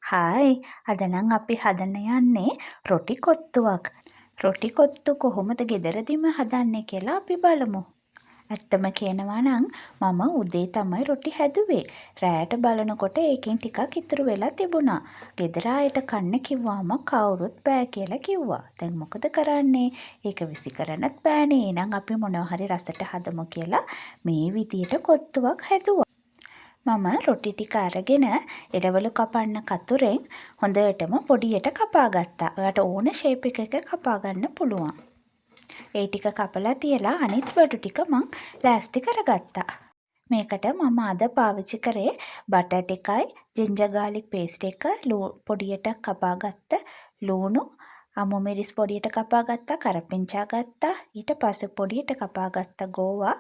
Hi අද නම් අපි හදන්න යන්නේ රොටි කොත්තුවක්. රොටි කොත්තු කොහොමද ගෙදරදිම හදන්නේ කියලා අපි බලමු. ඇත්තම කියනවා නම් මම උදේ තමයි රොටි හැදුවේ. රෑට බලනකොට ඒකෙන් ටිකක් ඉතුරු වෙලා තිබුණා. ගෙදර අයට කන්න කිව්වම කවුරුත් බෑ කියලා කිව්වා. දැන් මොකද කරන්නේ? ඒක විසි කරන්නත් බෑනේ. එහෙනම් අපි මොනවා හරි රසට හදමු කියලා මේ විදියට කොත්තුවක් හැදුවා. මම රොටි ටික අරගෙන එළවලු කපන්න කතුරෙන් හොඳටම පොඩියට කපා ගත්තා. ඔයාට ඕන ෂේප් එකක කපා ගන්න පුළුවන්. ඒ ටික කපලා තියලා අනිත් බඩු ටික මං ලෑස්ති කරගත්තා. මේකට මම අද පාවිච්චි කරේ බටර් ටිකයි, ජින්ජර් ගාර්ලික් පේස්ට් එක, පොඩියට කපා ගත්ත ලූණු, අමු මිරිස් පොඩියට කපා ගත්තා, කරපිංචා ගත්තා. ඊට පස්සේ පොඩියට කපා ගත්ත ගෝවා.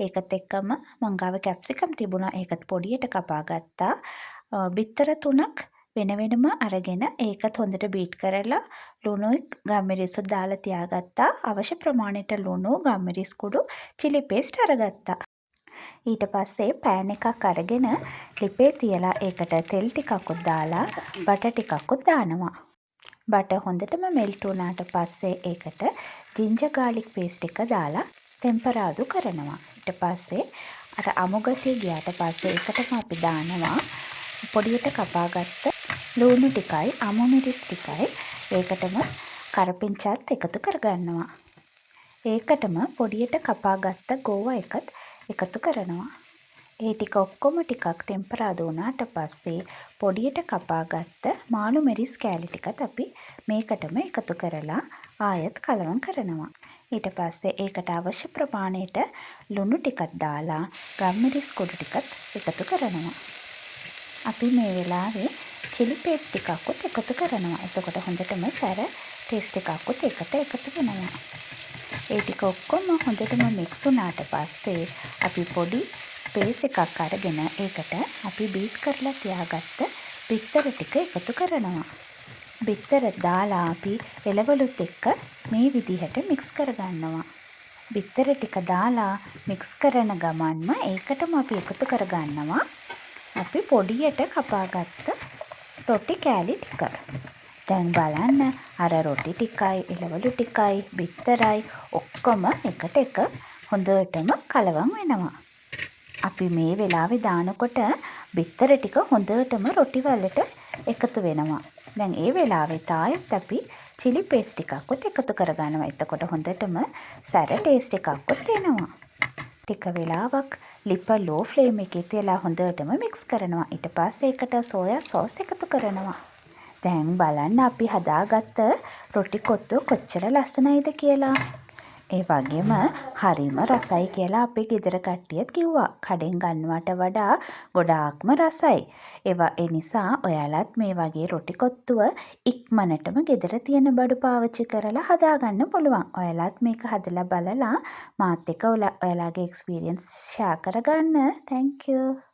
ඒකත් එක්කම මං ගාව කැප්සිකම් තිබුණා. ඒකත් පොඩියට කපා ගත්තා. බිත්තර 3ක් වෙන වෙනම අරගෙන ඒකත් හොඳට බීට් කරලා ලුණුයි ගම්මිරිසුත් දාලා තියාගත්තා. අවශ්‍ය ප්‍රමාණයට ලුණු, ගම්මිරිස් කුඩු, චිලි පේස්ට් අරගත්තා. ඊට පස්සේ පෑන් එකක් අරගෙන ලිපේ තියලා ඒකට තෙල් ටිකකුත් දාලා බටර් ටිකකුත් දානවා. බටර් හොඳටම මෙල්ට් වුණාට පස්සේ ඒකට ජින්ජර් ගාර්ලික් පේස්ට් එක දාලා ටෙම්පරාදු කරනවා. ඊට පස්සේ අර අමු ගතිය ගියාට පස්සේ ඒකටම අපි දානවා පොඩියට කපාගත්ත ලූණු ටිකයි, අමු මිරිස් ටිකයි. ඒකටම කරපිංචාත් එකතු කරගන්නවා. ඒකටම පොඩියට කපාගත්ත ගෝවා එකත් එකතු කරනවා. ඒ ටික ඔක්කොම ටිකක් ටෙම්පරාදු වුණාට පස්සේ පොඩියට කපාගත්ත මාළු මිරිස් කෑලි ටිකත් අපි මේකටම එකතු කරලා ආයෙත් කලවම් කරනවා. ඊට පස්සේ ඒකට අවශ්‍ය ප්‍රමාණයට ලුණු ටිකක් දාලා ගම්මිරිස් කුඩු ටිකත් එකතු කරනවා. අපි මේ වෙලාවේ චිලි පේස්ට් ටිකක්වත් එකතු කරනවා. එතකොට හොඳටම සැර ටේස්ට් එකක්වත් එකට එකතු වෙනවා. ඒ ටික ඔක්කොම හොඳටම මික්ස් වුණාට පස්සේ අපි පොඩි ස්පේස් එකක් අරගෙන ඒකට අපි බීට් කරලා තියාගත්ත බිත්තර ටික එකතු කරනවා. බිත්තර දාලා අපි එළවලුත් එක්ක මේ විදිහට මික්ස් කරගන්නවා. බිත්තර ටික දාලා මික්ස් කරන ගමන්ම ඒකටම අපි එකතු කරගන්නවා අපි පොඩියට කපාගත්ත රොටි කෑලි ටික. දැන් බලන්න අර රොටි ටිකයි, එළවලු ටිකයි, බිත්තරයි ඔක්කොම එකට එක හොඳටම කලවම් වෙනවා. අපි මේ වෙලාවේ දානකොට බිත්තර ටික හොඳටම රොටි වලට එකතු වෙනවා. දැන් ඒ වෙලාවේ තායත් අපි චිලි පේස්ට් ටිකක්වත් එකතු කරගන්නවා. එතකොට හොඳටම සැර ටේස්ට් එකක්වත් එනවා. ටික වෙලාවක් ලිප ලෝ ෆ්ලේම් එකේ තියලා හොඳටම මික්ස් කරනවා. ඊට පස්සේ ඒකට සෝයා සෝස් එකතු කරනවා. දැන් බලන්න අපි හදාගත්ත රොටි කොත්තු කොච්චර ලස්සනයිද කියලා. ඒ වගේම හරිම රසයි කියලා අපේ ගෙදර කට්ටියත් කිව්වා. කඩෙන් ගන්නවට වඩා ගොඩාක්ම රසයි. ඒ නිසා ඔයාලත් මේ වගේ රොටි කොත්තුව ඉක්මනටම ගෙදර තියෙන බඩු පාවිච්චි කරලා හදාගන්න පුළුවන්. ඔයාලත් මේක හදලා බලලා මාත් එක්ක ඔයාලගේ එක්ස්පීරියන්ස් ෂෙයා කරගන්න. Thank you.